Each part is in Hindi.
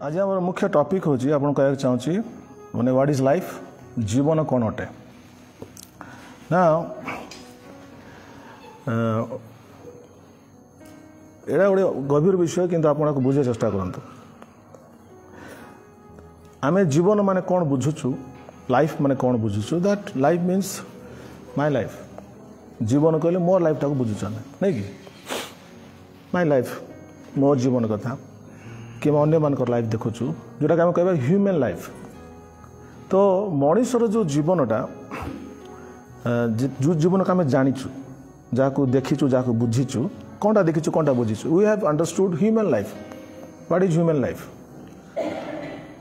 आज आम मुख्य टॉपिक हूँ आपन कह चाहूँगी मैंने व्हाट इज लाइफ जीवन कौन अटे ना एटा गोटे गभीर विषय किंतु आपको बुझे चेष्टा करंतु आमे जीवन माने कौन बुझुचु लाइफ माने कौन बुझुचु that life means my life जीवन कहले मोर लाइफ टाक बुझुचु नहीं कि माय लाइफ मोर जीवन कथा कि अन्य मान लाइफ देखुचु जोटा कि आम कह ह्यूमन लाइफ तो मनीषर जो जीवनटा जो जीवन को आम जाचु जहाँ देखीचु जहाँ बुझीचु कौनटा देखीचु कौनटा बुझीचु we have understood human life what is human life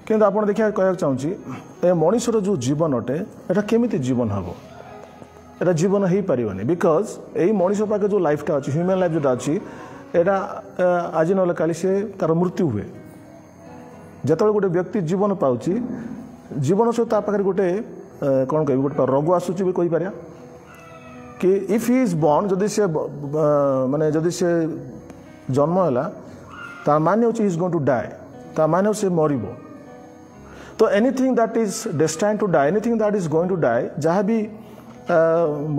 किंतु आप देखा कह चाहूँगी मनीषर जो जीवन अटे एटा केमिति जीवन हम एटा जीवन हो पारे बिकज यही मनीष पाखे जो लाइफटा अच्छी ह्यूमन लाइफ जोटा अच्छी एटा आज ना काली से तार मृत्यु हुए जिते गोटे व्यक्ति जीवन पाँच जीवन सहित पाखे गोटे कौन कह गोटे रोग आसूची भी कहीपर कि इफ ही इज बॉर्न जदि से माने जदि से जन्म है तार माने he is going to die तार माने से मरब तो anything that is destined to die anything that is going to die जहाँ भी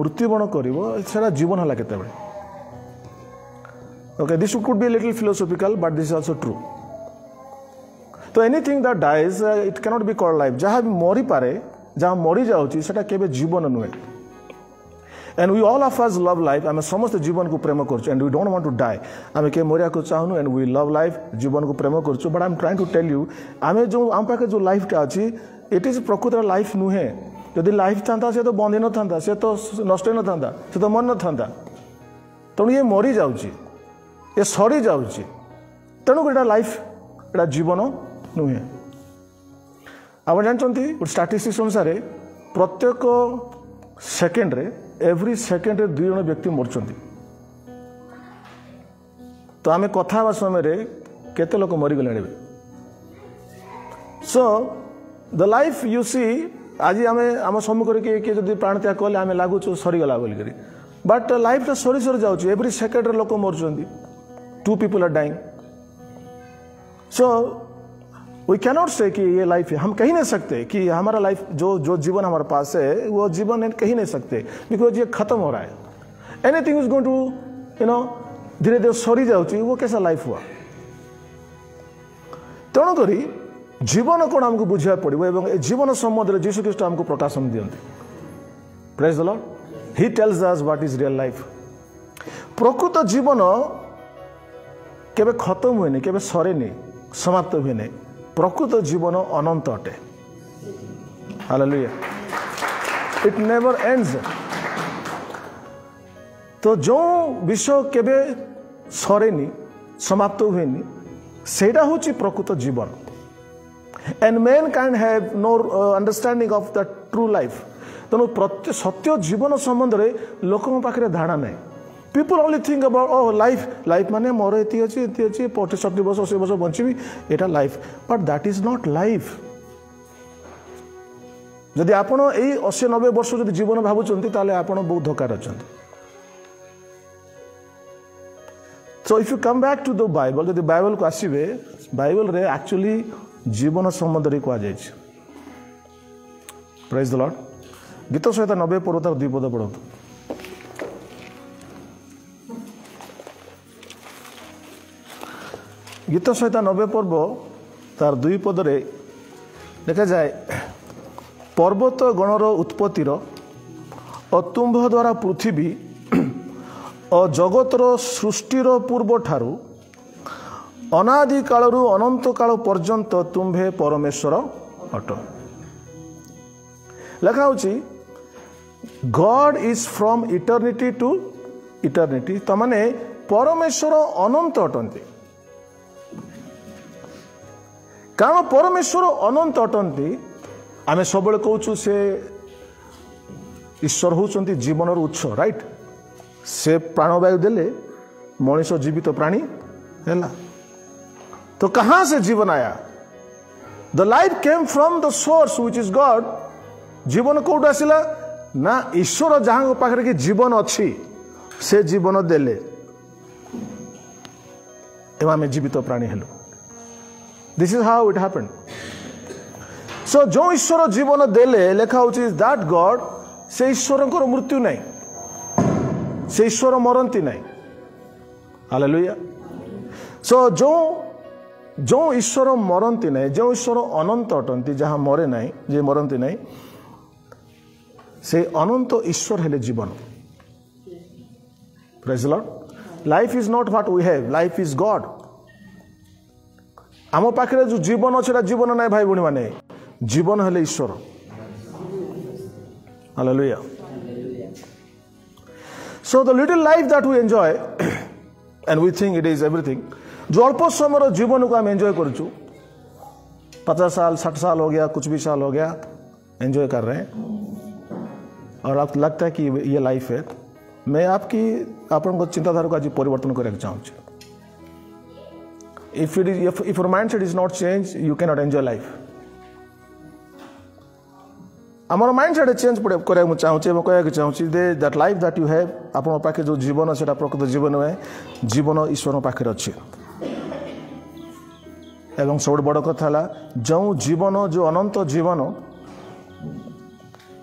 मृत्युवरण कर जीवन है केते okay this could be a little philosophical but this is also true तो anything that dies it cannot be called life जहाँ भी मरी पारे जहाँ मरी जाऊँगी सेटा केबे जीवन नुहे and we all of us love life आम समस्त जीवन को प्रेम कर and we don't want to die आम के मरिया को चाहूँ एंड वी लव लाइफ जीवन को प्रेम कर but I am trying to tell you आम जो आम पाखे जो लाइफटा अच्छी इट इज प्रकृत लाइफ नुहे जदि लाइफ था से तो बंद न था से तो नष्ट न था से तो मन न था तेणु ये मरी जाऊँगी ये सरी जाऊँगी तेणुक एटा लाइफ एटा जीवन नुहे आप जानते गोटे स्टाटिस्टिक्स अनुसार प्रत्येक सेकेंड रे एवरी सेकेंड रे 2 जन व्यक्ति मरचंती तो आम कथा हवा समय केते लोक मरीगले so the life you see आज आम आम सम्मुख किए जब प्राण त्याग कले आम लगुच सरीगला बोलिक बट लाइफ सरी सरी जाऊँगी एवरी सेकेंड रे लोक मरुँच 2 people are dying so we cannot say कि ये लाइफ है हम कह नहीं सकते कि हमारा लाइफ जो जीवन हमारे पास है वो जीवन कह नहीं सकते बिकॉज ये खत्म हो रहा है एनीथिंग इज गोइंग टू धीरे धीरे सरी जाऊँगी वो कैसा लाइफ हुआ तेणुक जीवन कौन आमको बुझा पड़ो और जीवन संबंध जीशु ख्रीष्ट आमको प्रकाशन दियंते praise the lord he tells us what is real life प्रकृत जीवन केबे खत्म हुए केबे सरे समाप्त हुए प्रकृत जीवन अनंत अटे हालेलुया इट नेवर एंड्स तो जो विषय केबे सरे समाप्त हुए सेटा होची प्रकृत जीवन and man can have no understanding of the true life तेणु सत्य जीवन संबंध में लोकों पाखे धारणा नहीं people only think about oh life माने मोर एति अछि 65 वर्ष 80 वर्ष बंचीबी एटा life but that is not life जदि आपण एई 80 90 वर्ष जदि जीवन भाबुचंती ताले आपण बहुत धोकार अछंती so if you come back to the Bible जदि बाइबल को आसीबे बाइबल रे एक्चुअली जीवन संबंध रे को जाय प्रेज द लॉर्ड गीत सहित 90 पर्वत 2 पद पढନ୍ତୁ गीत सहित 90 पर्व तार 2 पदरे देखा जाए पर्वत गणर उत्पत्तिर अतुंभ द्वारा पृथ्वी और जगतर सृष्टिर पूर्व ठारू अनादि कालरू अनंत काल पर्यंत तुम्भे परमेश्वर अट लिखा होची God is from eternity to eternity तो माने परमेश्वर अनंत अटंती कारण परमेश्वर अनंत अटंती आम सब कहूँ से ईश्वर होती जीवन उत्स राइट से प्राणवायु देले मनीष जीवित प्राणी है तो कहाँ से जीवन आया the life came from the source which is God जीवन कौट आसला ना ईश्वर जहाँ पाखे कि जीवन अच्छी से जीवन देले एवं आम जीवित प्राणी हेलु this is how it happened. So जो ईश्वर जीवन देले लेखा होची दैट गॉड से ईश्वर को मृत्यु नहीं, से ईश्वर मरंती नहीं. हालेलुया. सो जो ईश्वर मरंती नहीं, जो ईश्वर अनंत अटंती, जहाँ मरे नहीं, जे मरंती नहीं, से अनंत ईश्वर हेले जीवन. Praise the Lord. Life is not what we have, life is God. आम पाखे जो जीवन अच्छे जीवन ना भाई भूणी माने, जीवन हेले ईश्वर. Hallelujah. So the little life that we enjoy and we think it is everything, जो अल्प समय जीवन को हम एंजॉय करूँ, 50 साल 60 साल हो गया, कुछ भी साल हो गया, एंजॉय कर रहे हैं और आपको लगता है कि ये लाइफ है. मैं आपको चिंताधारा को आज परिवर्तन करने चाहूँ. If your mindset is not change, you can not enjoy life. आमर माइंडसेट चेंज करने चाहूँ, कहना चाहूँ that life that you have, आपन पाखे जो जीवन से प्रकृत जीवन है, जीवन ईश्वर पाखे अच्छे. एवं सब बड़ कथा है जो जीवन, जो अनंत जीवन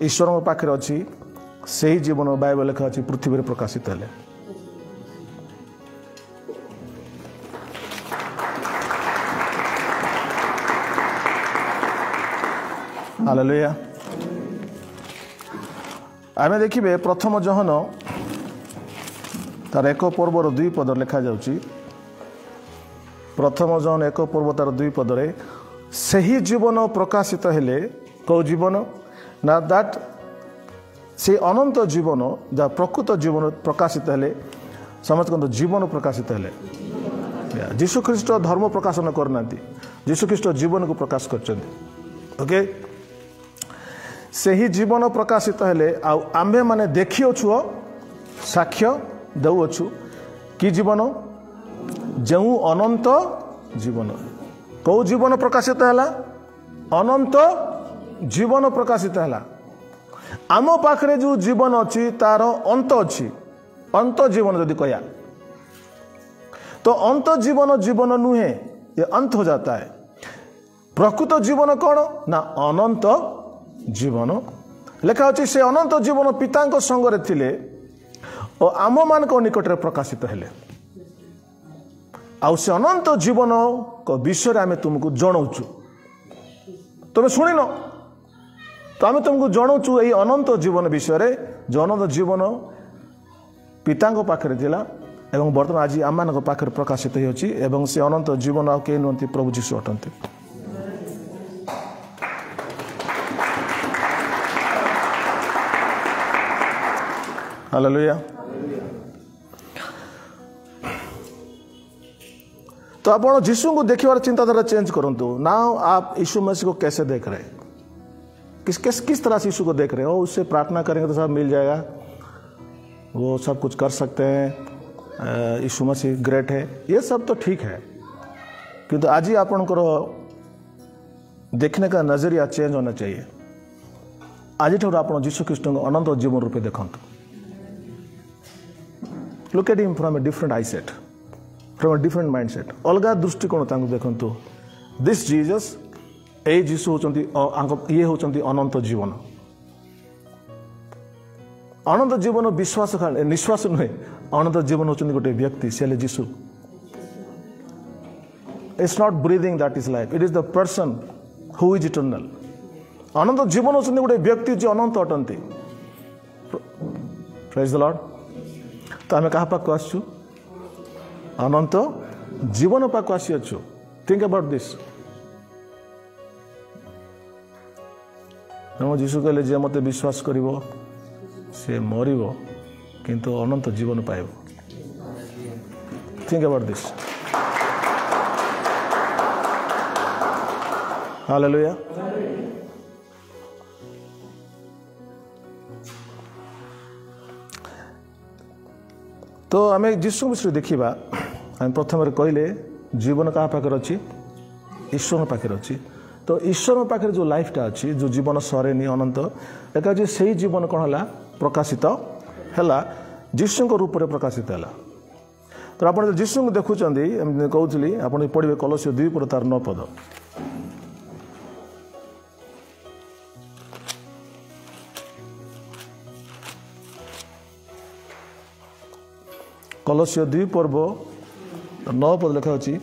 ईश्वर पाखे अच्छी, से ही जीवन बाइबल लिखा अच्छी पृथ्वी में प्रकाशित है. हालेलुया. आमे देखिबे प्रथम जहन तार 1 पर्वर 2 पद लिखा जाउची. प्रथम जहन 1 पर्व तार 2 पदरे से ही जीवन प्रकाशित हेले. कौ जीवन ना दैट से अनंत जीवन, जहाँ प्रकृत जीवन प्रकाशित हेले. समझ को जीवन प्रकाशित हेले. जीशु ख्रीष्ट धर्म प्रकाशन करना, जीशु ख्रीष्ट जीवन को प्रकाश कर. ओके. से ही जीवन प्रकाशित हेले. आम्भे माने देखिओछु, साक्ष्य देउछु कि जीवन, जो अनंत जीवन. कौ जीवन प्रकाशित हैला? अनंत जीवन प्रकाशित हैला. आम पाखरे जो जीवन अच्छी तार अंत अच्छी. अंत जीवन यदि कया तो अंत जीवन जीवन नुहे, ये अंत हो जाता है. प्रकृत जीवन कौन ना अनंत जीवन. लेखा अच्छी से अनंत जीवन पिता संगरे थिले और आम मान निकट में प्रकाशित हेले. आउ से अनंत जीवन को विषय आम तुमको जनाऊँ, तुम शुणी न, तो आम तुमको जनाऊँ यही अनंत जीवन विषय, जो अनंत जीवन पिता पाखे थिला एवं बर्तमान आज आम पाखे प्रकाशित होची. एवं से अनंत जीवन आ के नुहति प्रभु जीशु अटंती. हालेलुया. तो आप यीशु को देखिए चिंताधारा चेंज करंतु. नाउ आप यीशु मसीह को कैसे देख रहे हैं, किस तरह से यीशु को देख रहे हो. उससे प्रार्थना करेंगे तो सब मिल जाएगा, वो सब कुछ कर सकते हैं, यीशु मसीह ग्रेट है, ये सब तो ठीक है. किंतु आज ही आपनकर देखने का नजरिया चेंज होना चाहिए. आज ठार आप यीशु ख्रीष्ट को अनंत जीवन रूपे देखते. Look at him from a different I set, from a different mind set. अलग दृष्टिकोण देखु. दिस जीसस, ए जीशु होचंती, ये होचंती अनंत जीवन. अनंत जीवन विश्वास निश्वास नुहे, अनंत जीवन होचंती गोटे व्यक्ति, से Jishu. It's not breathing that is life, it is the person who is eternal. अनंत जीवन होचंती गोटे व्यक्ति जे अनंत अटंती. Praise the lord. तो आम क्या पाक आसु? अनंत जीवन पाक आसी अच्छु. Think about this. जीशु कहले जे मते विश्वास करिवो से मरिवो किंतु अनंत जीवन पाइबो. Think about this. हालेलुया. तो आम जीशु विषय देखा. आम प्रथम कहले जीवन क्या पाखे अच्छी? ईश्वर पाखे अच्छी. तो ईश्वर पाखे जो लाइफटा अच्छी, जो जीवन सरेनी अनंत, एक से ही जीवन कौन है प्रकाशित है, जीशु रूप में प्रकाशित है. तो आप जीशु को देखुं कहूली आप पढ़े कलस्य 2:9 पद। कलस्य 2:9 पद लिखा अच्छी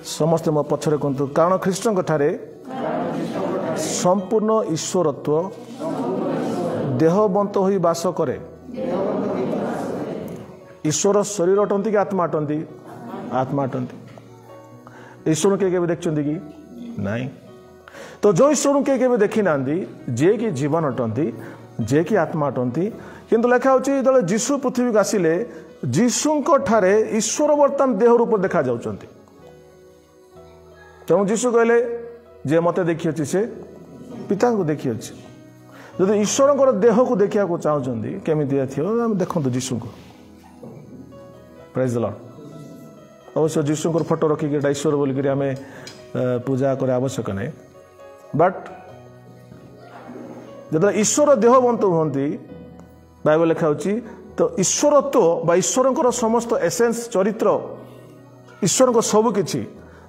समस्ते मो पछरे कहतु कारण ख्रीष्ट ठारे संपूर्ण ईश्वरत्व देहबंत हो बास करे। ईश्वर शरीर अटंती कि आत्मा अटंती? आत्मा अटंती। ईश्वर के देखते कि नहीं? तो जो ईश्वर के देखी ना जे कि जीवन अटंती जे कि आत्मा अटंती किंतु लिखा होची जो जीशु पृथ्वी को आसिले जीशु ठारे ईश्वर बर्तमान देह रूप देखा जाउचंती। तेणु जीशु कहले जे मते देखी अच्छी से पिता को देखी अच्छी। जब ईश्वर देह को देखा चाहते केमी थी देखो जीशु को। Praise the Lord. अवश्य जीशु फोटो रखिक ईश्वर बोलिक आम पूजा कर आवश्यक नहीं, बट जो ईश्वर देहबंत हमें बाइबल लिखा तो ईश्वरत्व ईश्वर समस्त एसेंस चरित्र ईश्वर सबकि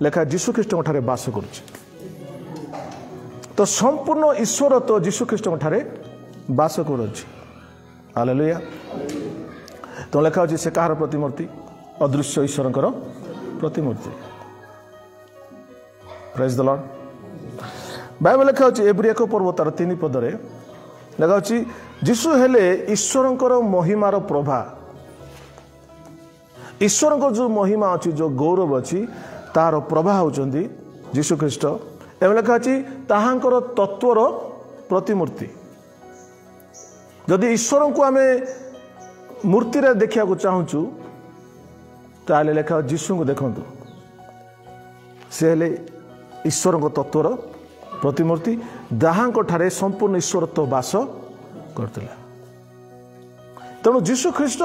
लेखा जीशु ख्रीष्ट ठारे बास करुच्ची। तो संपूर्ण ईश्वरत्व जीशु ख्रीष्ट ठारे बास करुच्ची। हालेलुया। तो लिखा होची से कहार प्रतिमूर्ति? अदृश्य ईश्वर प्रतिमूर्ति। Praise the Lord. बाइबल लिखा होची एब्री 1 तार 3 पदरे लिखा होची जीशु हेले ईश्वर महिमार प्रभा। ईश्वर जो महिमा अच्छी जो गौरव अच्छी तार प्रभा होचंदी जीशु ख्रीष्ट। एवं लिखा अच्छी ताहांकर तत्वर प्रतिमूर्ति। जदि ईश्वर को आम मूर्ति रे देखा चाहूँ ताले लेखा जीशु को देखु से हेले ईश्वर तत्वर प्रतिमूर्ति दाहांक ठारे संपूर्ण ईश्वरत्व बास करथिला। तेणु जीशु ख्रीष्ट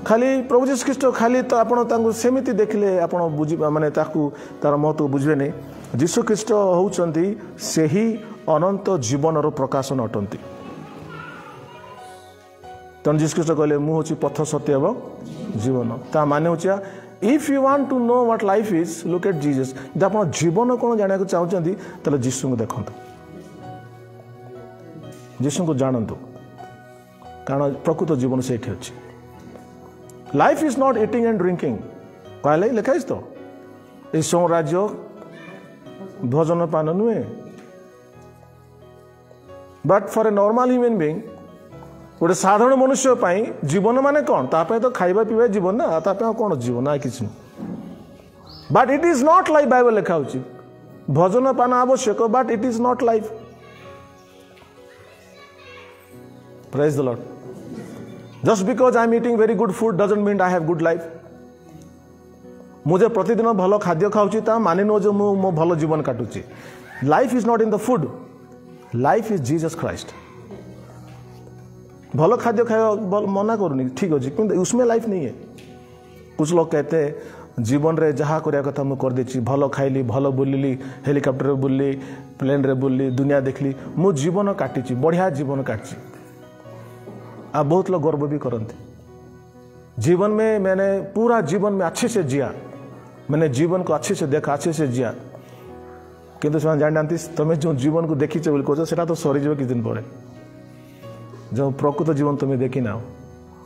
खाली प्रभु जीशु ख्रीष्ट खाली तो आपन सेमिति देखले आपन बुझी माने ताकू तार महत्व बुझबे नहीं। जीशु ख्रीष्ट होउचंती सेही अनंत जीवनर प्रकाशन अटंती। तेणु जीशु ख्रीष्ट कहले मु होची पथ सत्य एवं जीवन। ता माने होचिया if you want to know what life is look at Jesus. जब आप जीवन कौन जाना चाहते ताले जीशु को देखंतु, जीशु को जानतु, कारण प्रकृत जीवन से अच्छी। Life is not eating and drinking कहले लिखा तो ये राज्य भोजन पान नुहे, but for a normal human being गोटे साधारण मनुष्य जीवन माने कौन? तापे तो खाइबा पीवा जीवन ना, तापे कौन जीवन ना किसी। But it is not life. Bible लिखा होची भोजन पान आवश्यक, but it is not life. Praise the Lord. Just because I am eating very good food doesn't mean I have good life. मुझे प्रतिदिन भल खाद्य खाऊची ता माने नो जो मो भल जीवन काटुची। Life is not in the food, life is Jesus Christ. भल खाद्य खाया मना करूनी ठीक अच्छे, क्योंकि उसमें लाइफ नहीं है। कुछ लोग कहते हैं जीवन रे जहाँ करने कथा मुझे कर देची, भल खाइली, भल बुलिली, हेलिकॉप्टर बुलली, प्लेन रे बुलली, दुनिया देखली, मु जीवन काटी, बढ़िया जीवन काटी। आ बहुत लोग गर्व भी करते जीवन में मैंने पूरा जीवन में अच्छे से जिया, मैंने जीवन को अच्छे से देखा, अच्छे से जिया। किंतु से जानते तुम्हें जो जीवन को देखी कह से तो सरीज किस दिन पर जो प्रकृत जीवन तुम्हें देखी ना,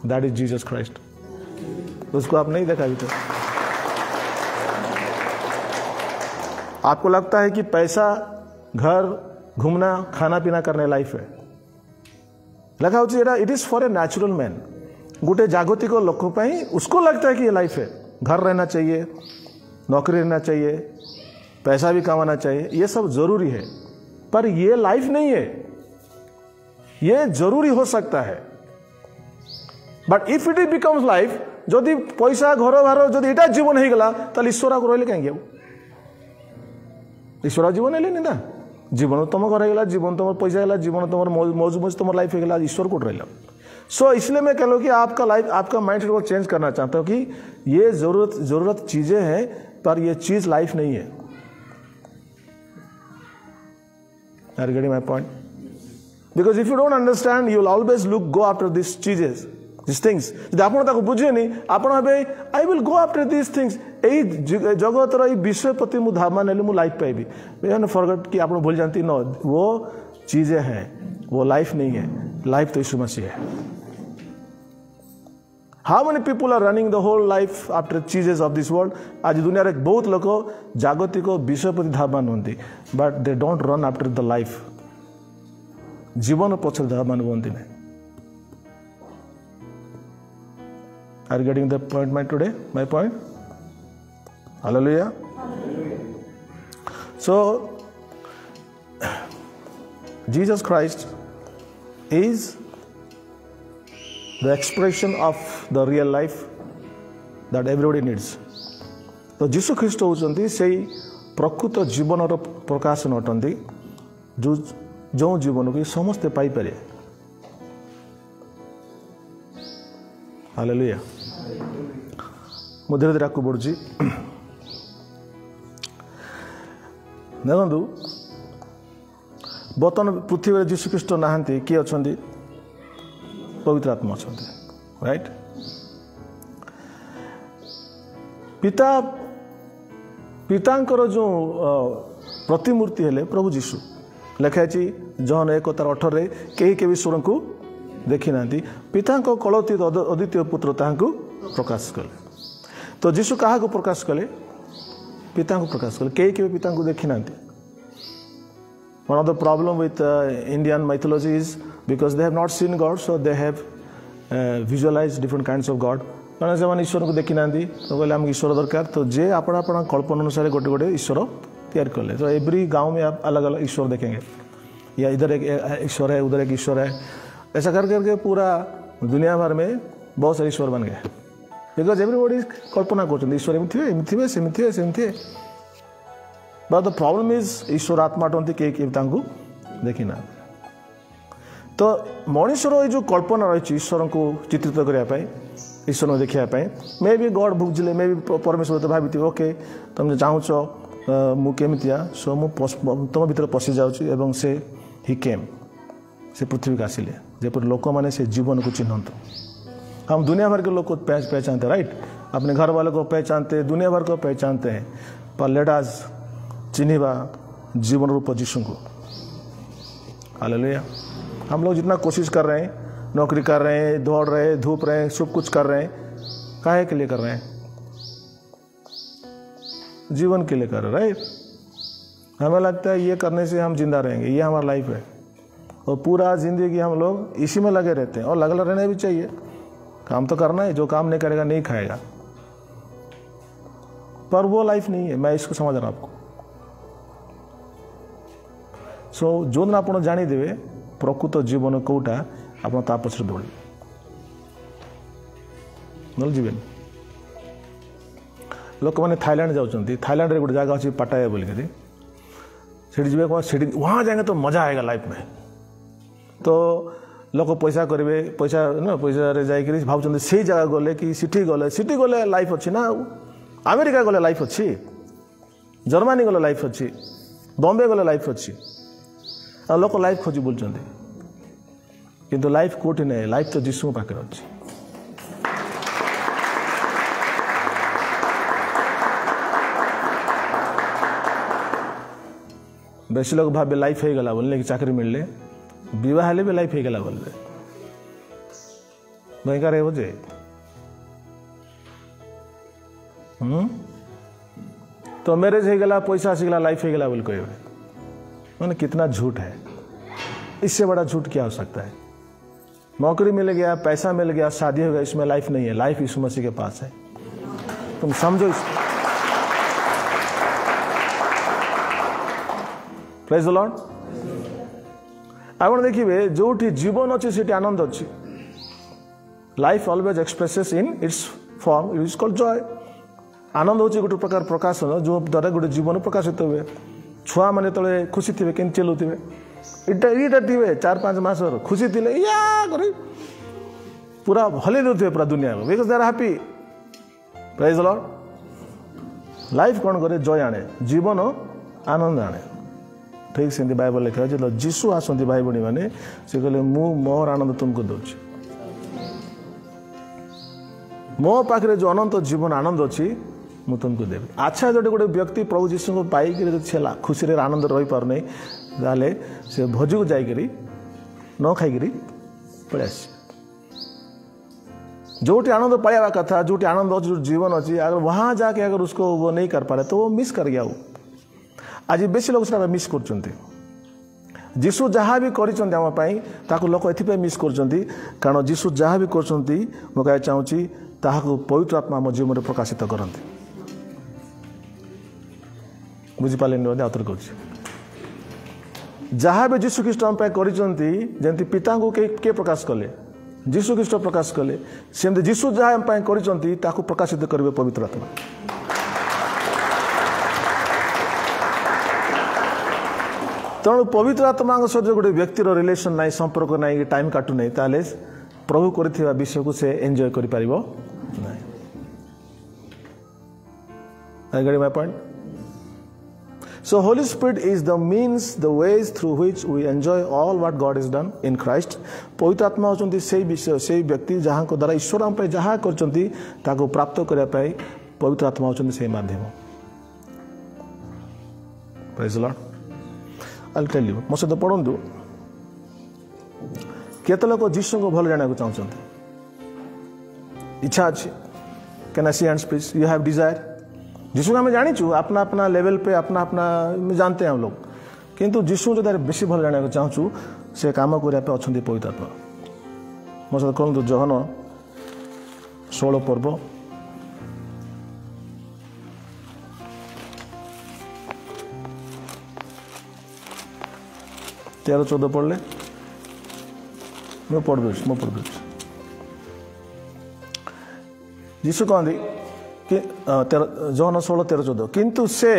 दैट इज जीसस क्राइस्ट। उसको आप नहीं देखा अभी तक। आपको लगता है कि पैसा, घर, घूमना, खाना पीना करने लाइफ है। लगा हो it is for a natural man. गोटे जागतिक लोक उसको लगता है कि ये लाइफ है, घर रहना चाहिए, नौकरी रहना चाहिए, पैसा भी कमाना चाहिए, ये सब जरूरी है, पर ये लाइफ नहीं है। ये जरूरी हो सकता है, but if it becomes life, जदि पैसा घर बार जदि एटा जीवन हो गला ताले ईश्वर को रहिले कहीं ईश्वर जीवन है ना। जीवन तुम घर होगा, जीवन तुम पैसा है, जीवन तुम मौज मौज तुम लाइफ होगा, ईश्वर को रहा। सो इसलिए मैं कह लो कि आपका लाइफ, आपका माइंड को चेंज करना चाहता हूँ कि ये जरूरत चीजें हैं, पर ये चीज लाइफ नहीं है। Are you getting my point? Because if you don't understand, you will always go after these cheeses. This things जब आप बुझेनि आप I will go after this things यही जगतर ये विषय प्रति मुझे धारणा नेले मुझे लाइफ पाइबी फॉरगेट कि आप भूल जानती नो वो चीजें हैं वो लाइफ नहीं है लाइफ तो यीशु मसीह है how many people are running the whole life after चीजेस ऑफ दिस वर्ल्ड आज दुनिया रे बहुत लोग जागतिक विषय प्रति धारणा नुहति but they don't run after the life जीवन पछर धारणा नुहति नहीं Are you getting the point my point? Hallelujah. So, Jesus Christ is the expression of the real life that everybody needs. तो जीशु ख्रीष्ट होउचंती सेही प्रकृत जीवन प्रकाशन अटंती जो जीवन को समस्ते पाई पारे हालेलुया धीरे धीरे आगे बढ़ुची देखु बर्तमान पृथ्वी जीशुख्रीष्ट नहांती किए अच्छा पवित्र आत्मा अच्छा राइट पितांकर जो प्रतिमूर्ति हेले प्रभु जीशु लिखाई जहन 1:18 कहीं के ईश्वर को देखी ना पिता कलौती अद्वितीय पुत्र ताकू प्रकाश कले तो जीशु क्या प्रकाश कले पिता को प्रकाश कले कई पिता को देखी ना one of the problem with Indian mythology is because they have not seen God so they have visualize different kinds of God मैंने से ईश्वर को देखी ना तो कहले आम ईश्वर दरकार तो जे आपण कल्पना अनुसार गोटे गोटे ईश्वर तैयार कले तो एवरी गाँव में आप अलग अलग ईश्वर देखेंगे या इधर एक ईश्वर है उधर एक ईश्वर है ऐसा कर करके पूरा दुनिया भर में बहुत सारे ईश्वर बन गए बिकॉज एवरीबॉडी कल्पना कर ईश्वर एमती सेमती बट द प्रॉब्लम इज ईश्वर आत्मा अटंती कई देखी ना तो मनुष्यर ये जो कल्पना रही ईश्वर को चित्रित करने ईश्वर को देखापी मे बी गॉड बुझे मे बी परमेश्वर तो भावी ओके तुम चाहूच मुझे सो तुम भर पशि जाऊँ से ही केम से पृथ्वी को आसिले जपर लोक मैंने से जीवन को चिन्हत हम दुनिया भर के लोग को पहचानते राइट अपने घर वालों को पहचानते दुनिया भर को पहचानते हैं पर लेट अस चिन्हिबा जीवन रूप यीशु को हालेलुया हम लोग जितना कोशिश कर रहे हैं नौकरी कर रहे हैं दौड़ रहे हैं धूप रहे हैं सब कुछ कर रहे हैं काहे के लिए कर रहे हैं जीवन के लिए कर रहे हैं राइट हमें लगता है ये करने से हम जिंदा रहेंगे ये हमारा लाइफ है और पूरा जिंदगी हम लोग इसी में लगे रहते हैं और लगा रहना भी चाहिए काम तो करना है जो काम नहीं करेगा नहीं खाएगा पर वो लाइफ नहीं है मैं इसको समझ रहा हूं आपको सो जो दिन आप जानीदेवे प्रकृत जीवन कौटा आप पछे दौड़े न जीवन लोक मैंने थाईलैंड जाऊँच थाईलैंड रे गोटे जगह अच्छी पाटाया बोलिक वहाँ जाएंगे तो मजा आएगा लाइफ में तो लोक पैसा करेंगे पैसा न पैसा जाकि भावुं से जगह गले कि सिटी गले लाइफ अच्छी ना अमेरिका गले लाइफ अच्छी जर्मनी गले लाइफ अच्छी बॉम्बे गले लाइफ अच्छी आ लोक लाइफ खोजी बुलूँ किंतु लाइफ कोठी नहीं लाइफ तो जीशु पाखे अच्छी बेसी लोग भावे लाइफ हो गला बोलने कि चाकरी मिलले विवाह भी लाइफ हो गला बोलते भयंकर हो जे तो मैरिज हो गला पैसा आसीगला लाइफ हो गला बोल कहे मैंने कितना झूठ है इससे बड़ा झूठ क्या हो सकता है नौकरी मिल गया पैसा मिल गया शादी हो गया इसमें लाइफ नहीं है लाइफ यीशु मसीह के पास है तुम समझो इसको प्रेज द लॉर्ड आप देखिए जो जीवन अच्छी से आनंद अच्छी life always expresses in its form it is called joy आनंद हूँ गोटे प्रकार प्रकाशन जो द्वारा गोटे जीवन प्रकाशित हुए छुआ मैंने तले खुशी थे के चलुवे इटा थे 4-5 मास खुशी थी या कर पूरा हल दे पूरा दुनिया को because they are happy praise the Lord life कौन करे जॉय आने जीवन आनंद आने ठीक से बाइबल लिखा है जो जीशु आसती भाई भाई मैंने से कहले मु मोर आनंद तुमको दूची मो पाखे जो अनंत जीवन आनंद अच्छी मु तुमको देवी। अच्छा जो गोटे व्यक्ति प्रभु जीशु को पाइक खुशी आनंद रही पार नहीं ताले से भोजी को जाकरी न खाई पड़े आस जोटी आनंद पाया कथा जोटी आनंद अच्छी जो जीवन अच्छी अगर वहाँ जाके अगर उसको वो नहीं कर पा रहे तो वो मिस कर गया। वो आज बेसी लोग से मिस कर जीशु जहाँ भी कर लोक ए मिस कर कारण जीशु जहाँ भी कर चाहूँगी ताकू पवित्र आत्मा आम जीवन में प्रकाशित करते बुझिपारे आउथर कहूँ जहाँ भी जीशु ख्रीष्ट आम करमती पिता को किए प्रकाश कले जीशु ख्रीष्ट प्रकाश कले सेमती जीशु जहाँ आम कर प्रकाशित करेंगे पवित्र आत्मा। तेणु पवित्र आत्मा सहित गोटे व्यक्तिर रिलेशन ना संपर्क ना टाइम काटू ना ताले प्रभु कर विषय को से एंजॉय कर पार my point. So Holy Spirit is the means, the ways through which we enjoy all what God has done in Christ. पवित्र आत्मा होचंती से विषय से व्यक्ति जहाँ को द्वारा ईश्वर हम पे जहाँ करचंती ताको प्राप्त करने पे पवित्र आत्मा होचंती से माध्यम। Praise the Lord. I'll tell you. मो सहित पढ़ंतु केते लोक जीशु को भल जाना को चाहछंती इच्छा अछि can I see hands please you have desire Jishu को आम जाचु अपना अपना लेवल पे अपना अपना जानते हैं हम लोग किंतु जीशु जो बेसी भल जाना चाहूँ से काम करने अच्छा पवित्र आत्मा। मो सहित कहूँ जहन 16 पर्व तेरह 14 पढ़ले पढ़ दूँ जीशु कहती कि जहन 16 13 14 किंतु से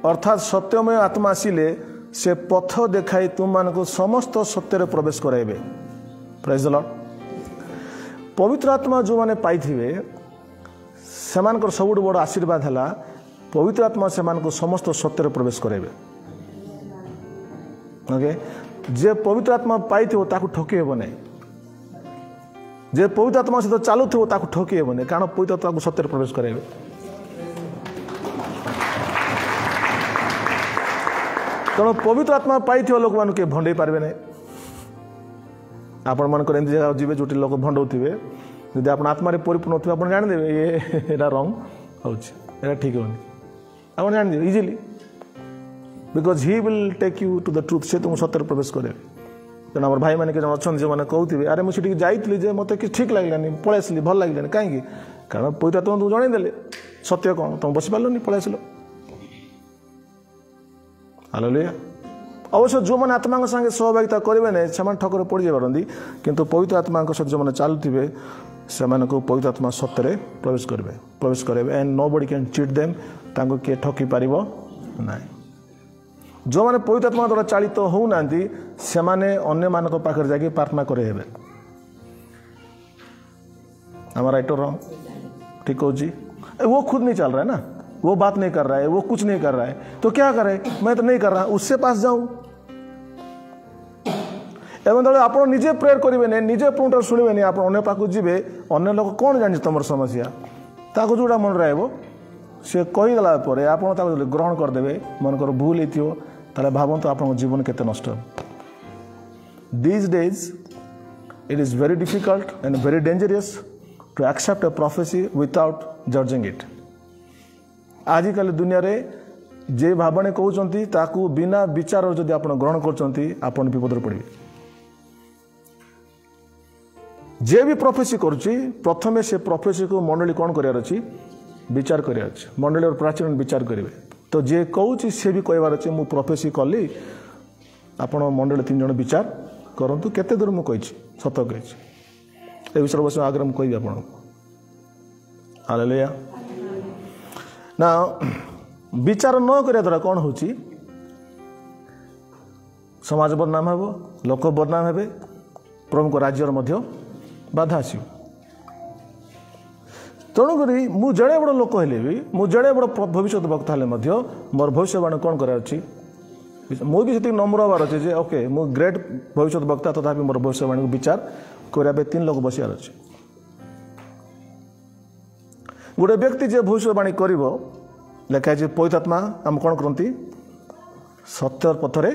अर्थात सत्यमय आत्मा आसिले से पथ देखाई तुम मान को समस्त सत्य प्रवेश कराइबे। Praise the Lord. पवित्र आत्मा जो माने पाइथिबे सेमानकर सबुठ बड़ आशीर्वाद है पवित्र आत्मा सेमान को समस्त सत्य प्रवेश कराइबे। ओके जे पवित्र आत्मा पाइथिबो ताकू ठकी हेबो नहीं जे पवित्र आत्मा सहित चालू थो ताकू ठकी हेबनी कारण पवित्र आत्मा को सत्य प्रवेश कराइबे। तेणु पवित्र आत्मा पाई लोक मान के भंडे पारे नहीं आपण मानकर एमती जगह जी जो लोक भंडौथे जदि आप आत्मा परिपूर्ण थे आप जाणीदेवे ये रंग हो ठीक होनी आप जाणीदेवे easily because he will take you to the truth से तुम सत्य प्रवेश करे। तेणु आम भाई मैंने अच्छा जो मैंने कहते अरे मुझे जाइली मत कि ठीक लगलानी पलि आसली भल लगलानी कहीं कारण पवित्र आत्मा तुम जनईदे सत्य कौन तुम बस पार्लनि पलि आसल। हालेलुया। अवश्य जो मैंने आत्मा संगे सहभागिता करेंगे नहीं से ठकर पड़ जाती किंतु पवित्र आत्मा सहित जो मैंने चलुवे से पवित्र आत्मा सत्य प्रवेश करेंगे and nobody can cheat them तांको किए ठकी पार ना। जो मैंने पवित्र आत्मा द्वारा चालित होना से अन्य मान पाखे जाके प्रार्थना करे हमारा राइट और रॉन्ग ठीक हो जी वो खुद नहीं चल रहा है ना वो बात नहीं कर रहा है वो कुछ नहीं कर रहा है तो क्या करे मैं तो नहीं कर रहा उससे पास जाऊं एवं दल आप निजे प्रेयर करेंगे निजे पुण्य शुणे आप अन्य पाक जी अन्य लोग कौन जानी तुम समस्या ताको जोड़ा मन रहा सी कहीदेला आप ग्रहण करदे मनकर भूल होता भावतु आप जीवन केते नष्ट। These days it is very difficult and very dangerous to accept a prophecy without judging it. आजिकल दुनिया रे जे भावने कहते ताकू बिना विचार जदि आप ग्रहण कर विपद पड़े। जे भी प्रोफेसी करुच्ची प्रथमे से प्रोफेसी को मंडली कौन करार अच्छी विचार करार मंडली और प्राचीन विचार करेंगे तो जे कहूँ सी भी कहबार अच्छे मुझे प्रोफेसी कली आपण मंडली 3 जन विचार करूँ केते दूर मुझे सत कही ए विषय बस आगे मुझे कहि आप। हालेलुया। ना विचार न करिया द्वारा कौन हो समाज बदनाम हे लोक बदनाम हे प्रभु को राज्यर मध्य बाधा आसो। तेणुक मु जड़े बड़ लोक हेले भी मु जड़े बड़ भविष्य वक्ता हेले मोर भविष्यवाणी कौन करार मुझे भी नम्र हबार अच्छे जे ओके मु ग्रेट भविष्य वक्ता तथापि मोर भविष्यवाणी को विचार करने 3 लोग बसियार अच्छे गोटे व्यक्ति जे भविष्यवाणी करिवो लेखा जे पवित्र आत्मा हम कौन करती सत्य पथरे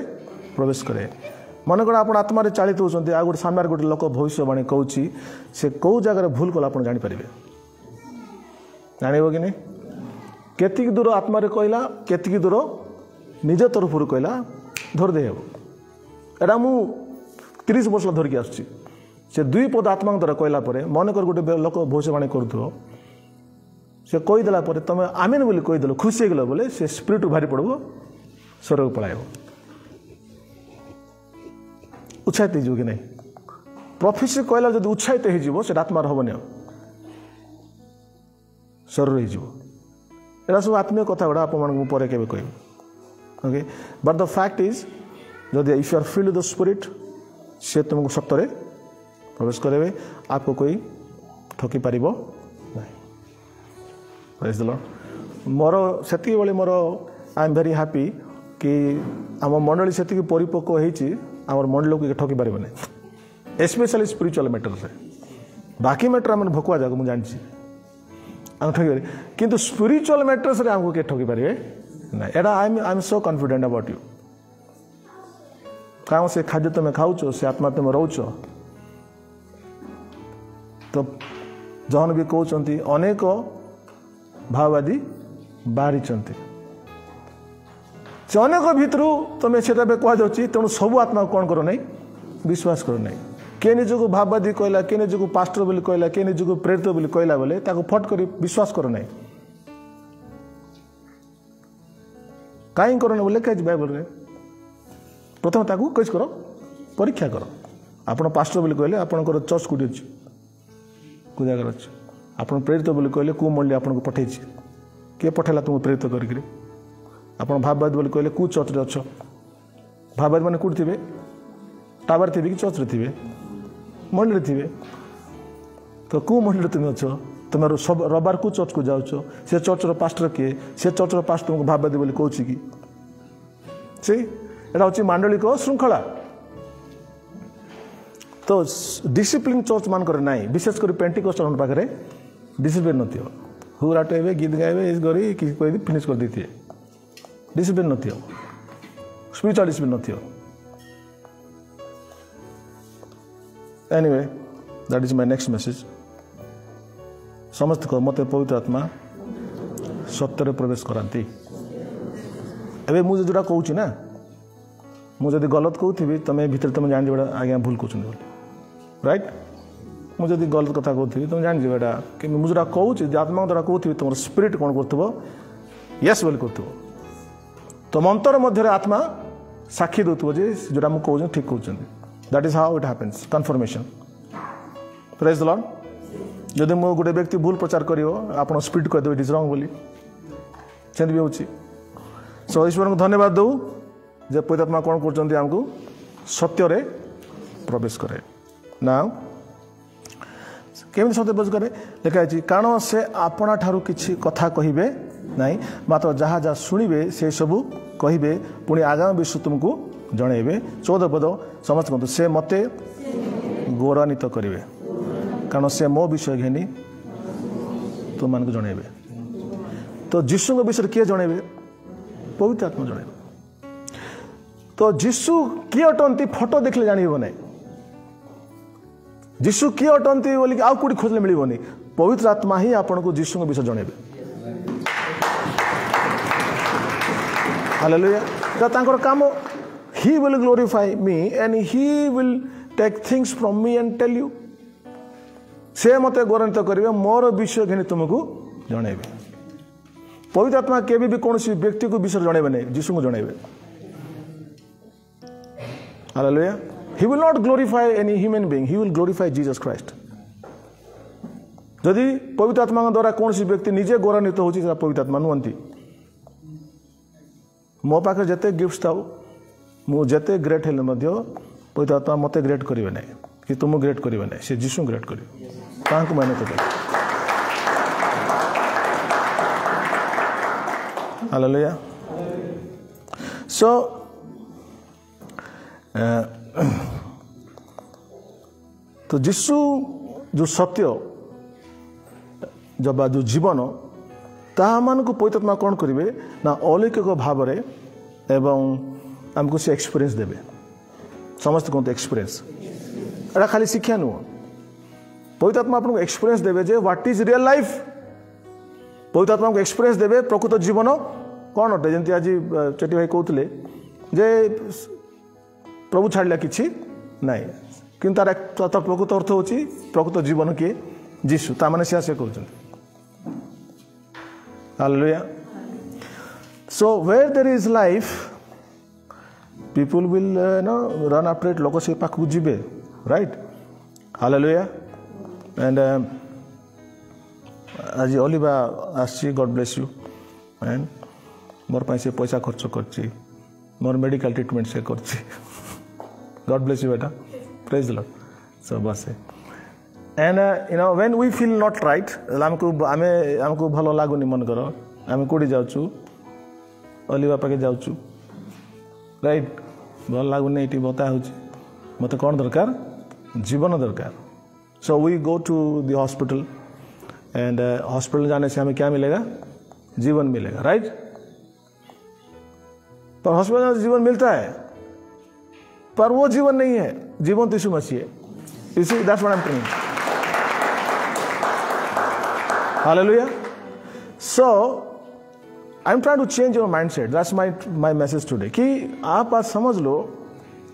प्रवेश करे मन कौन आप आत्मार चालित होती आ गोटे सामने गोटे लोक भविष्यवाणी कहूँ से कौ जगार भूल कला आप जापर जानव कि नहीं केतिक दूर आत्मार कहला केतिक दूर निज तरफ कहला धरदे हे एटा मु 30 वर्ष धरिकी आसुची से 2 पद आत्मा द्वारा कहला मनकर गोटे लोक भविष्यवाणी करूथो से कहीदेला तुम आमेन बोली कहीदेल खुशी हो गल बोले से स्पिरिट भारी पड़ब स्वर्ग पलायब उत्साहित हो कि नहीं प्रोफेसी कहला जब उत्साहित हो आत्मार हेनी स्वर्ग हो सब आत्मीय कथा गुड़ा आप पर कह okay but the fact is जदि if you are filled with the spirit से तुमको सत्य प्रवेश करेंगे आपको कोई ठकी पार प्रेज द लॉर्ड मोर से more I am very happy कि आम मंडली से परिपक्व होती आम मंडल को ठकी पार नहीं स्पेशली स्पिरिचुअल मैटर से बाकी मैटर आम भकुआ जाक मुझे जानी आम ठकी पारे किंतु स्पिरिचुअल मैटर से आमको किए ठकी पारे ना एटा I am so confident about you कारण से खाद्य तुम खाऊ से आत्मा तुम रोच तो जहन भी कहते अनेक भाववादी बाहरी से अनेक भितर तुम से कहु तेणु सब आत्मा कौन कर नहीं विश्वास कर नहीं किए निजक भाववादी कहला किए निजक पास्टर बोली कहला किए निजक प्रेरित बोली कहला बेले फट कर विश्वास कर नहीं कहीं कर बोले कह बाइबल रे प्रथम ताकू कैसे कर परीक्षा कर आपण पास्टर बोली कहले आपणकर चर्च कौटी अच्छी कौ जगार अच्छे आप प्रेरित बोली कहले कौ मंडली आपको पठे किए पठेला तुमको प्रेरित करी आप भाववाद बोली कहले कौ चर्च रे अच्छ भाववाद मैंने कौट थे टावर थे कि चर्च रे थे मंडली थे तो कौ मंडली तुम अच्छ तुम सब रविवार को चर्च को जाऊच से चर्चर पास्टर किए से चर्चर पास्टर तुमको भाववादी बोली कहूँ कि से एटा हूँ मांडलिक श्रृंखला तो डिसिप्लिन चर्च मानकर ना विशेषकर पेंटिकोस्टल पाखे डिसिप्लिन नथी हुराट हे गीत गाइबे करी कह फिनिश कर देते डिसिप्लिन नथी स्पिरिचुअल डिसिप्लिन नथी anyway that is my next message समस्त को मत पवित्र आत्मा सत्य प्रवेश कराती एवं मुझे जोटा कहूँ ना मुझे गलत कहूँ तुम भीतर तुम जान जोड़ा आज्ञा भूल कहते राइट मुझे गलत कथा कहूँ तुम जान जोटा कि मुझे जोटा कहूँ आत्मा द्वारा कहूँ तुम स्पिरिट कौन कर यस बोली कर तुम अंतर मध्य आत्मा साक्षी दौथो जोटा मुझे कहूँ ठीक कहते that is how it happens confirmation praise the Lord जदि मो गोटे व्यक्ति भूल प्रचार कर आप स्पिरिट कहीदेव इट इज रंग बोली सेमती भी होची सो ईश्वर को धन्यवाद दो जे पवित्र आत्मा कौन कर आमको सत्य रे प्रवेश करे ना केमी सत्य प्रवेश करे लिखाई कारण से आपना ठारू किछि कथा कहिबे नहीं मात्र जहाँ जहाँ शुणवे से सबू कहे पुणी आगामी विषय तुमको जनइबे 14 पद समस्त कहते से मते गौरवान्वित करेंगे कारण से मो विषय घेनी तुम मान जनइबे तो जीशु विषय किए जनइबे पवित्र आत्मा जनइबे तो जीशु किए अटंती फोटो देखले जानव ना जीशु किए अटंती बोलिक आउ कौटी खोजले मिलबनी पवित्र आत्मा ही आपन को जीशु विषय जनइबे हालेलुया तांकर काम he will glorify me and he will take things from me and tell you से मत गौरवान्वित करेंगे मोर विषय घिनी तुमको जनइबे पवित्र आत्मा केबे भी कौन व्यक्ति को विषय जनइबे नहीं जीशु को जनइबे hallelujah he will not glorify any human being he will glorify Jesus Christ यदि पवित्र आत्मा द्वारा कौन व्यक्ति निजे गौरवान्वित होची पवित्र आत्मा नुहंती मो पाखे जिते गिफ्ट था मु जिते ग्रेट हेले मध्य पवित्र आत्मा मते ग्रेट करेंगे ना कि तुम ग्रेट करेंगे ना से जीशु ग्रेट करेंगे कहाँ को मेहनत कर हालेलुया सो तो जीशु जो सत्य जब जो जीवन ताहा मान को पवित्र आत्मा कौन करेंगे ना अलौकिक भाव में एवं आमको से एक्सपीरियंस देवे समस्त कहते एक्सपीरियंस एटा खाली शिक्षा नुह पवित्र आत्मा आपको एक्सपीरियंस देवे जे व्हाट इज रियल लाइफ पवित्र आत्मा को एक्सपीरियंस देवे प्रकृत जीवन कौन अटे जमी आज चेटी भाई कहते जे प्रभु छाड़ा कि ना कि तार प्रकृत अर्थ हो प्रकृत जीवन किए जीशु ताने से कहते hallelujah so where there is life people will run after it लोक से पाखक जीवे राइट हालेलुया एंड आज अलिवा आसी God bless you and more पाई से पैसा खर्च करची मोर मेडिकल ट्रीटमेंट से करची गॉड ब्लेस यू बेटा प्रेज द लॉर्ड सो बस and when we feel not right आमको भल लगुनि मन कर आम कौटी जाऊँ अलिवा पाके जाऊँ राइट भल लगुनि ये बता हो मत कौन दरकार जीवन दरकार so we go to the hospital and hospital जाने से हमें क्या मिलेगा जीवन मिलेगा राइट पर हॉस्पिटल जाने से जीवन मिलता है पर वो जीवन नहीं है जीवन तो यीशु मसीह है इसी that's what I am telling hallelujah so I am trying to change your mindset that's my message today कि आप आज समझ लो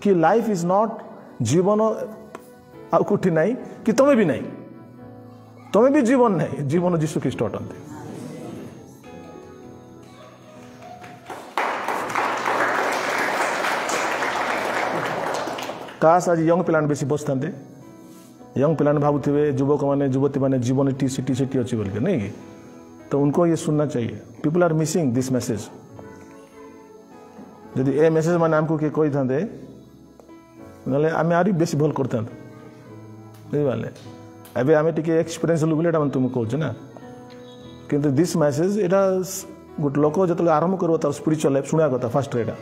कि लाइफ इज नॉट जीवन आउ कुछ नहीं कि तुम्हें भी नहीं तुम्हें भी जीवन नहीं जीवन जीशु ख्रीष्ट अटंती काश आज यंग पिलाने बेसी बसता यंग पिलाने भावुवे युवक मैंने युवती मैंने जीवन टी सी अच्छी बोल के नहीं कि तो उनको ये सुनना चाहिए people are missing this message यदि ए मैसेज मैंने आमको किए कही था ना आम आरी बेसी भल करते बुझे एवं आम टे एक्सपीरियंस लुक बोले तुमको कहूँ ना किंतु दिस मैसेज यहाँ गोटे लोक जो आरंभ कर तार स्पिरिचुअल लाइफ शुणा कथा फास्ट यहाँ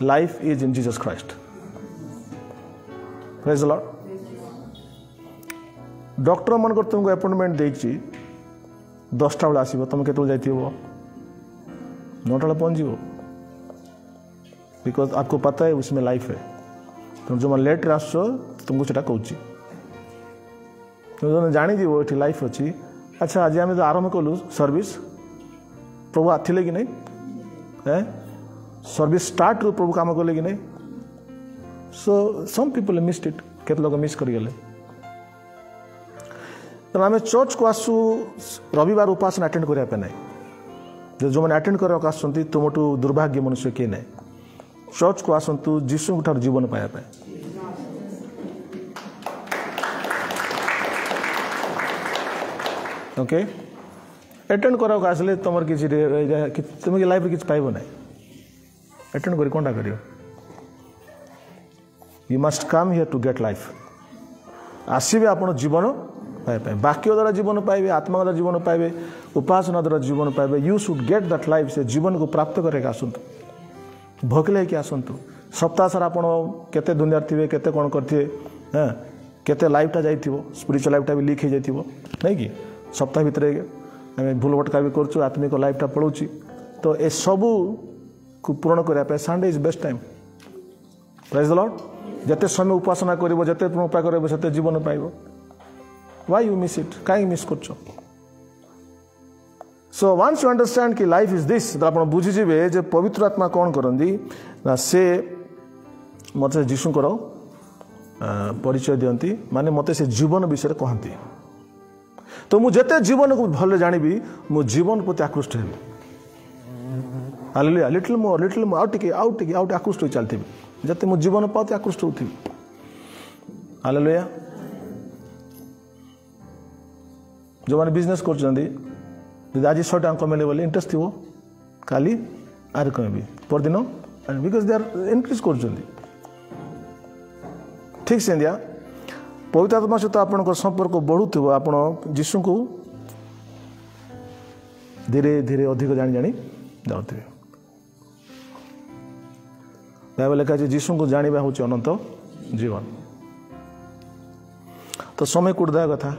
life is in Jesus Christ praise the Lord doctor मन कर तुमको अपॉइंटमेंट देछि 10टा बेला आसीबो तुम केतल जाइथिबो 9टा बेला पहुंच जीवो बिकॉज आपको पता है उसमें लाइफ है तुम जो मन लेट आसो तुमको सेटा कहूछि तुम जानी जीवो एठी लाइफ अछि अच्छा आज आम जो आरंभ कलु सर्विस प्रभु आथिले कि नहीं है सर्विस स्टार्ट रू प्रभु काम कले कि नहीं सो सम पीपल मिस्ड इट केते लोग मिस कर गले तो आम चर्च को आसू रविवार उपासना अटेंड करने ना जो मैंने अटेंड करने आसुँच तुमठू दुर्भाग्य मनुष्य किए ना चर्च को आसतु जीशु ठार जीवन पाइबा ओके अटेंड करने आसले तुम किसी तुम लाइफ किसी पाइब ना अटेंड कर कौन कर you must come here to get life आसवे आप जीवन पाइबे वाक्य द्वारा जीवन पाइबे आत्मा द्वारा जीवन पाइबे उपासना द्वारा जीवन पाइबे you should get that life से जीवन को प्राप्त करके आसतु भोकले कि आसतु सप्ताह सारा आप केते दुनिया थे केते कौन करेंगे हाँ केते लाइफटा जाइथिबो स्पिरिचुअल लाइफटा भी लीक हो जाइथिबो नहीं कि सप्ताह भितर आम भूल भटका भी करूँ आत्मिक लाइफटा पड़ोची तो ए सबू को पूरण करने Sunday is best time praise the Lord जते समय उपासना करिवो जते उपाय करिवो सेते जीवन पाइबो व्हाई यू मिस इट कहीं मिस कर सो वन्स यू अंडरस्टैंड कि लाइफ इज दिस आप बुझीजे जे पवित्र आत्मा कौन करती ना से मत जीशुकर परिचय दियंती माने मत से जीवन विषय कहती तो मुझे जीवन को भले जानी मो जीवन प्रति आकृष्ट heavy hallelujah little more out आकृष्ट हो चलती जते मो जीवन पाते आकृष्ट होती हालेलुया जो मैंने बिजनेस कर आज 100 टका कमेले बोले इंटरेस्ट थी काली आर कमेबी परदिन बिकज दे आर इनक्रीज कर ठीक से इंडिया पवित्र आत्मा सहित आप संपर्क बढ़ुव आप जीशु को धीरे धीरे अधिक जानी जानी जाते बाइबल लिखा है जीशु को जाना हूँ अनंत जीवन तो समय कूटदा कथा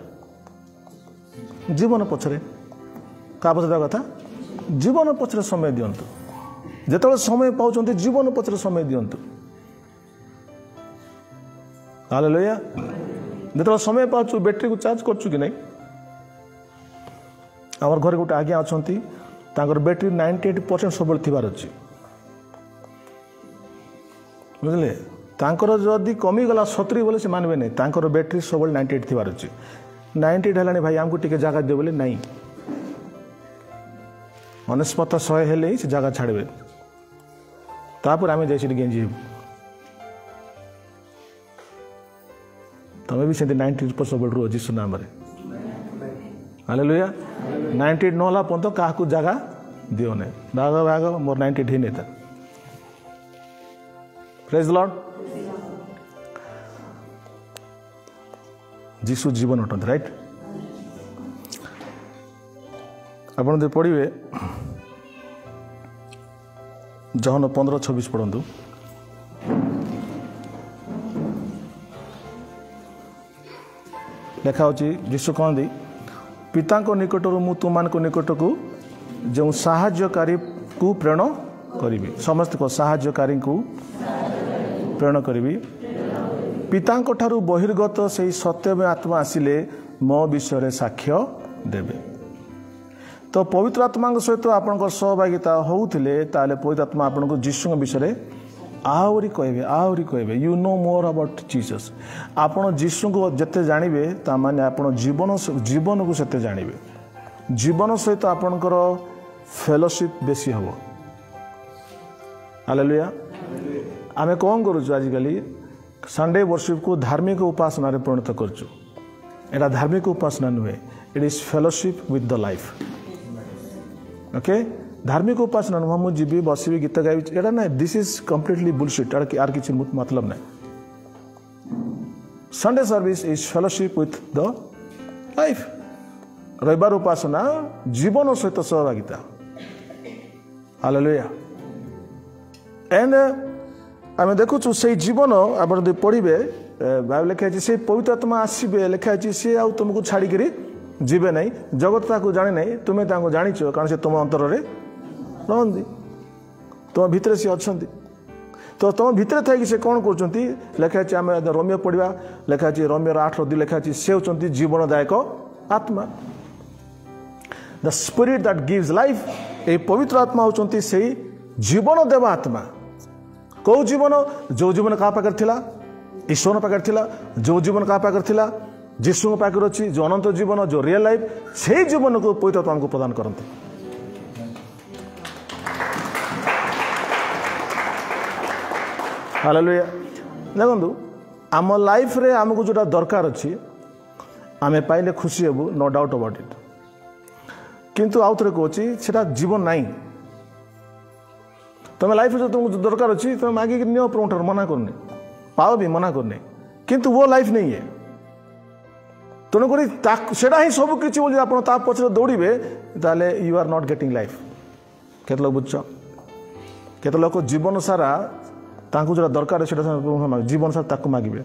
जीवन पछरे क्या पछरे कथा जीवन पछरे समय दियंतु जेतबेले समय पाउचंती जीवन पछरे समय दियंतु हालेलुया जेतबेले समय पाउछु बैटरी को चार्ज करछु कि नहीं आमर घर गोटे आज्ञा अछंती तांकर बैटरी 98% सबल थिबार अछि बुझले तांकर जदि कमी गला 70 बोले से मानबे नहीं तांकर बैटरी सबल 98 थिबार अछि 98 हलानी भाई हमको टिके जगह दे बोले नहीं अनस्पत 100 हेले से जगह छाड़बे तापर आमे जाइछि गेंजी तमे भी सेंती 90% सबल रो जीसु नाम रे हालेलुया 98 नला पंत का को जगह दियो ने भाग भाग मोर 98 ही नहीं था प्रेज द लॉर्ड जीसु जीवन अटंत राइट आपण दे पढ़िबे जहन 15:26 पढ़ंतु लेखा होची जीसु कहंदी पिता को निकटरू मु तुमान को निकट को जो साहाय्यकारी को प्रेरण करी समस्त को साहाय्यकारी को प्रेरण करी पिता ठारू बहिर्गत से सत्यमय आत्मा आसिले मो विषय साक्ष्य देवे तो पवित्र आत्मा सहित आपण सहभागिता होउथिले ताले पवित्र आत्मा आपण को जीसु विषय आहरी कहबे you know more about Jesus आपण जीसु को जते जानिबे ता माने आपण जीवन को सेते जानिबे जीवन सहित आपणकर फेलोशिप बेसी हबो हालेलुया आमे कोन करूछु आजिकली संडे वर्शिप को धार्मिक उपासना रे परिणत करछु एटा धार्मिक उपासना नुहे it is fellowship with the life okay धार्मिक उपासना नुह मु जीवी बसबी गीत गाइबी एटा ना दिस इज कंप्लीटली बुलशिट आर किछि मतलब ना Sunday service is fellowship with the life रविवार उपासना जीवन सहित सहभागिता हालेलुया एंड आम देखु से जीवन आप पढ़े बाइबल लिखाई से पवित्र आत्मा आसबे लिखाई सी आ तुमको छाड़ी जीवे ना जगत ताको जाने ना तुम्हें जाच कारण से तुम अंतर में रही तुम भितर सी अच्छा तो तुम भितर थी से कौन कर लिखाई आम रोमियो पढ़ा लिखाई रोमियो 8:2 लिखाई से होती जीवनदायक आत्मा the spirit that gives life ए पवित्र आत्मा होती से जीवन देवा आत्मा कौ जीवन जो जीवन क्या पाखे थिला ईश्वर पाखे थिला जो जीवन क्या पाखे थिला जीशु पाखे अच्छी जो अनंत जीवन जो रियल लाइफ से जीवन को पवित्र आत्मा को प्रदान करते हालेलुया देखो आम लाइफ रे आमको जोटा दरकार अच्छी आम पाइले खुशी हेबू नो डाउट अबाउट इट किंतु आउ थे कहूँ से जीवन नाई तुम लाइफ जो तुमको दरकार अच्छी तुम मांगिक नियो प्रभु मना करनी पाओ भी मना करनी किंतु वो लाइफ नहीं है तेणुक सेटा ही सब किसी आप पचर दौड़े ताले you are not getting life केते लोग बुझ केते लोग जीवन सारा तांको जो दरकार है जीवन सारा ताकू मांगे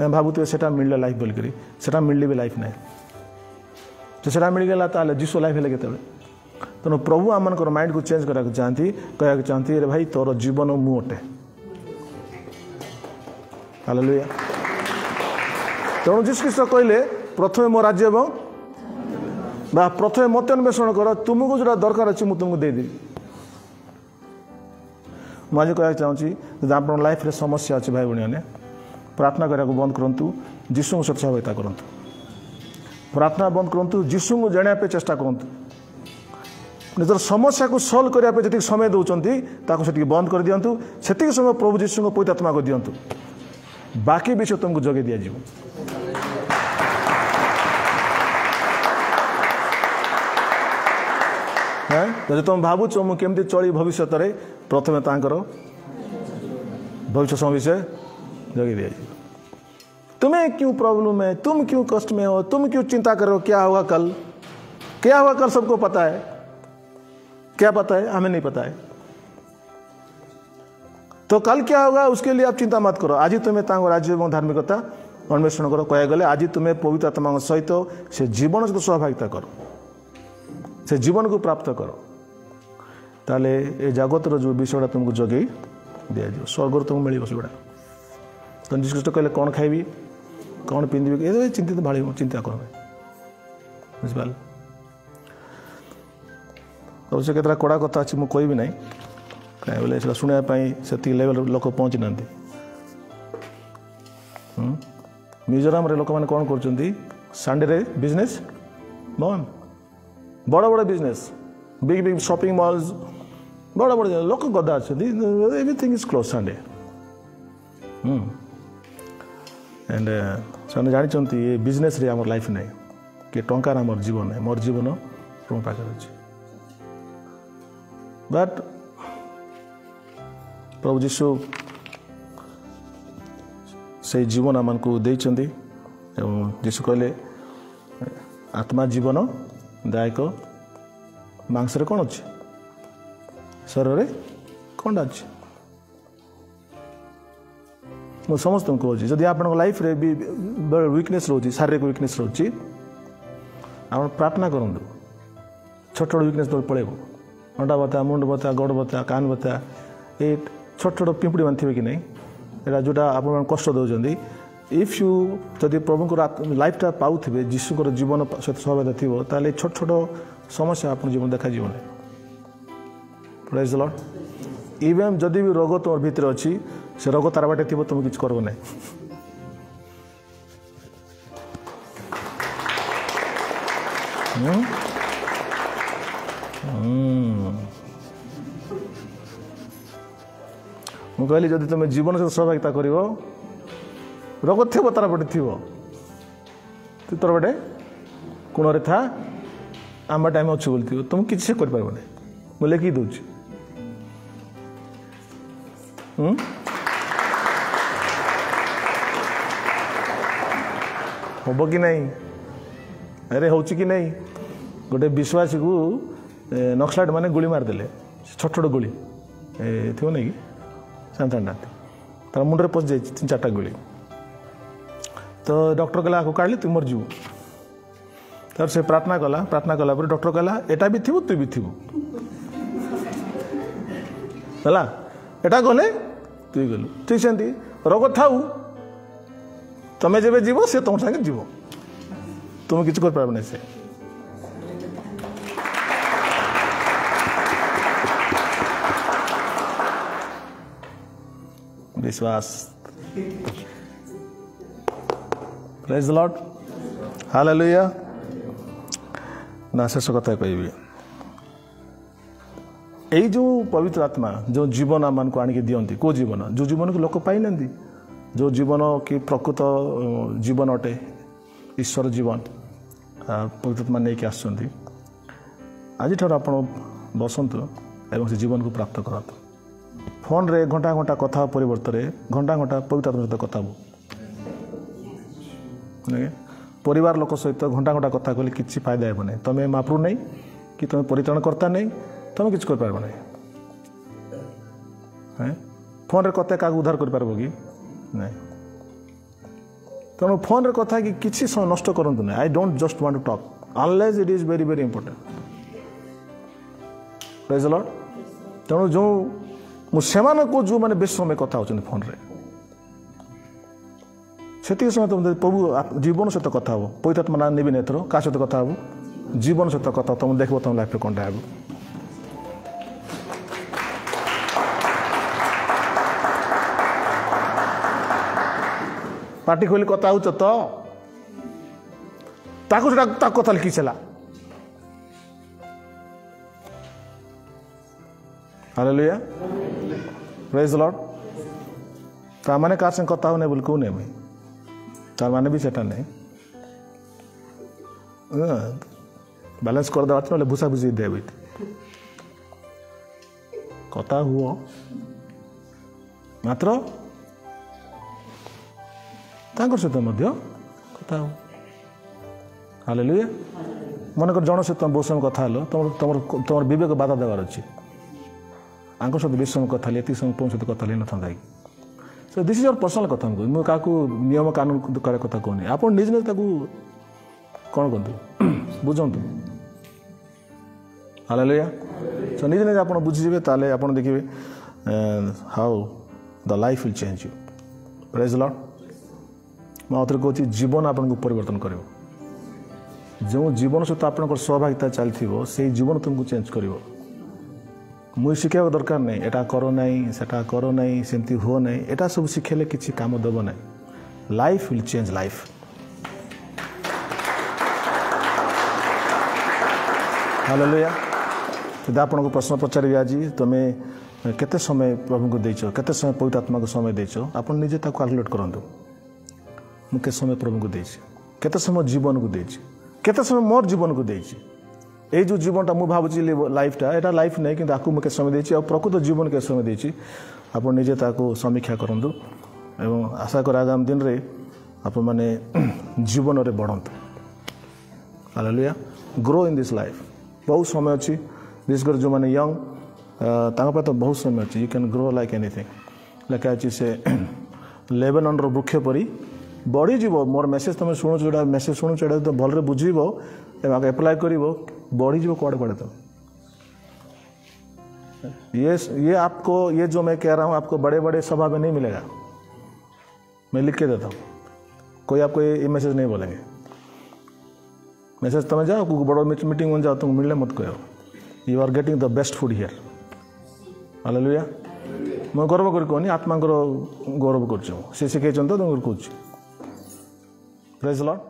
भावुए से मिलले लाइफ बोलिक से मिलले भी लाइफ ना तो से मिलगला ताले जीसु लाइफ है केते तेणु प्रभु आम माइंड को चेंज करा चाहती कह चाहती रे भाई तोर जीवन मु अटे हालेलुया तेणु जीसु ख्रीष्ट कहले प्रथमे मो राज्य बा प्रथमे मत अन्वेषण कर तुमको जो दरकार अच्छी मुझे तुमको देदेवी मुझे कह चाहूँगी आप लाइफ रे समस्या अच्छी भाई भाई मैंने प्रार्थना करने को बंद करूँ जीसु को सहभागिता करूँ प्रार्थना बंद करूँ जीसु को जानापे चेष्टा करूँ निजर समस्या को सल्व करने जी समय दौरान से बंद कर दिंतु से समय प्रभु जीशु को पवित्र आत्मा को दिंतु बाकी विषय तुमको जगे दि जाव जब तुम भावुच मुझे केमती चली भविष्य प्रथम भविष्य समय विषय जगे दि जाव तुम्हें क्यों प्रॉब्लम है तुम क्यों कष्ट में हो तुम क्यों चिंता करो क्या होगा कल सबको पता है क्या पता है हमें नहीं पता है तो कल क्या होगा उसके लिए आप चिंता मत करो आज ही तुम्हें तांग राज्य एवं धार्मिकता अन्वेषण कर कह गले आज तुम्हें पवित्र आत्मा सहित से जीवन सहित सहभागिता कर से जीवन को प्राप्त कर ताले ए जगतर जो विषयटा तुमको जगै दि जाए स्वर्ग तुमको मिल सेगुड़ा तो जीशु कहले कौन खाइबी कौन पिंधि ये चिंतित भाई चिंता कर बुझिपार और से केतरा कड़ा कथा अच्छी मुझे कहबी ना कहीं बोले से शुणापी से लेवल लोक पहुँची ना मिजोराम रे लोक मैंने कौन कर संडे बिजनेस बंद बड़ बड़ business big big shopping malls बड़ बड़ लोक गदा अच्छा everything is close Sunday and से जानते ये बिजनेस रे आम लाइफ नहीं कि टंकार आम जीवन है मोर जीवन तुम पाखे अच्छे बट प्रभु जीशु से जीवन आम को देइचंदी एवं जीशु कहले आत्मा जीवन दायक मांस रे कौन अच्छे शरीर रे कौन अच्छे मु समस्त कहूँ जदि आप लाइफ रे भी वीकनेस रोची शारीरिक वीकनेस रोची आप प्रार्थना करूँ छोट छोट वीकनेस तो पड़े अंडा बता मुंड बता गोड़ बता कान बता ये छोट छोट पिंपड़ी मान थे कि नहीं यहाँ जोटा आप कष्ट दौरान इफ यू जदि प्रभु को लाइफटा पाऊे जीशुकर जीवन सहित सहभागिता थी ताले छोट छोट समस्या आप जीवन देखा जीवन प्रेज द लॉर्ड इवन जदि भी रोग तुम भीतर अच्छी से रोग तार बाटे थी तुम किसी कर ना मुझे कहली जदि तुम जीवन सहित सहभागिता कर रोग थो तार पटे थी तोर बटे कोण था आम टाइम अच्छे बोलती तुम किसी से कर मुझे लिखी दूँ हम कि नहीं अरे हो कि नहीं गोटे विश्वासी को नक्सलाइट माने गुली मारदे छोट छोट गुली थो नहीं कि सान्ता तार मुंडे पशि जाए 3-4टा गुली तो डॉक्टर कहला आपको काढ़ली तुम मर जीव तर से प्रार्थना कला डॉक्टर कहला एटा भी थी तु भी थी है एटा गले तु गलु ठीक से रोग थाऊ तुम्हें जब जीव सी तुम सागे जीव तुम किसी कर पार से विश्वास प्रेज द लॉर्ड हालेलुया ना शेष कथा कहबी यही जो पवित्र आत्मा जो जीवन आम को आणिक दियंती को जीवन जो जीवन को लोक पाई ना जो जीवन कि प्रकृत जीवन अटे ईश्वर जीवन पवित्र आत्मा नहीं आसुँच आज ठार आप बसतु एवं से जीवन को प्राप्त करतु फोन रे घंटा घंटा कथा परिवर्तन घंटा घंटा पवित्र आत्मा सहित कथा परिवार लोक सहित घंटा घंटा कथा कहले किसी फायदा हे ना तुम्हें महाप्रभु नहीं कि तुम्हें परित्राण करता नहीं तुम किसी कर पार ना फोन रे कथा क्या उद्धार कर पार कि नहीं तेणु फोन रे कथा कि किसी समय नष्ट करूँ ना I don't just want to talk unless it is very very important praise the Lord तेणु जो मुझे जो मैंने बेस समय कथा होती फोन रे से समय तुम प्रभु जीवन सहित कथा हो पवित्र आत्मा ना नेबी एथर क्या सहित कथा हो जीवन सहित कथा तुम देख तुम लाइफ कौन हे पार्टी खोली कथा हो तो कथा लिखी चला हालेलुया प्रेज द लॉर्ड ता माने कार संग कथा होने बोल को नहीं भाई तार माने भी सेटा नहीं बैलेंस कर दे ना भूसा भूसी दे कथा हुआ मात्र तांकर सहित कथा हो हालेलुया मनकर जन सहित बहुत समय कथा हलो तुम विवेक बाधा देवार अच्छी आंक सहित बेस समय कथा ये समय तुम सहित कथा ना so this is your personal कथा मुझे क्या नियम कानून कथा कहूनी आप निज निज कौन कहतु बुझु हालेलुया सो निज निज आप बुझीजे ताले आप देखिए how the life will change you praise Lord मैं कहूँ जीवन आपको परिवर्तन कर जो जीवन सहित आप सहभागिता चलती से जीवन तुमको चेंज कर मुझे शिखा दरकार नहीं एटा करो नहीं सेटा करो नहीं सेमती हो नहीं एटा सब शिखेले किसी काम देव ना life will change life hallelujah यदि आपको प्रश्न पचारि आज तुम्हें केते समय प्रभु को देच केते समय पवित्र आत्मा को समय देच आप निजे कैलकुलेट करूँ मुझे समय प्रभु को देच केते समय जीवन को देच केते समय मोर जीवन को देच ये जो जीवनटा मुझे भावुँ लाइफटा यहाँ लाइफ नहीं कि आपको मुझे समय देती प्रकृत जीवन के समय देती आप निजे समीक्षा करूँ एवं आशा कर आगामी दिन में आप मैंने जीवन में बढ़त hallelujah grow in this life बहुत समय अच्छी विशेषकर जो मैंने यंग तो बहुत समय अच्छी you can grow like anything लेखा अच्छी से लेबेनन वृक्ष परी बढ़ीज मोर मेसेज तुम शुणु जो मेसेज शुणु तो भलरे बुझीब एप्लाय कर बढ़ीज कड़े कड़े तो ये आपको ये जो मैं कह रहा हूँ आपको बड़े बड़े सभा में नहीं मिलेगा मैं लिख के देता हूँ कोई आपको ये मैसेज नहीं बोलेंगे मैसेज तुम जाओ बड़ो मीटिंग में जाओ तुम मिलने मत कहो you are getting the best food here hallelujah मैं गर्व कर कहनी आत्मा गौरव कर शिखे तो तुम कह प्रेज लॉर्ड।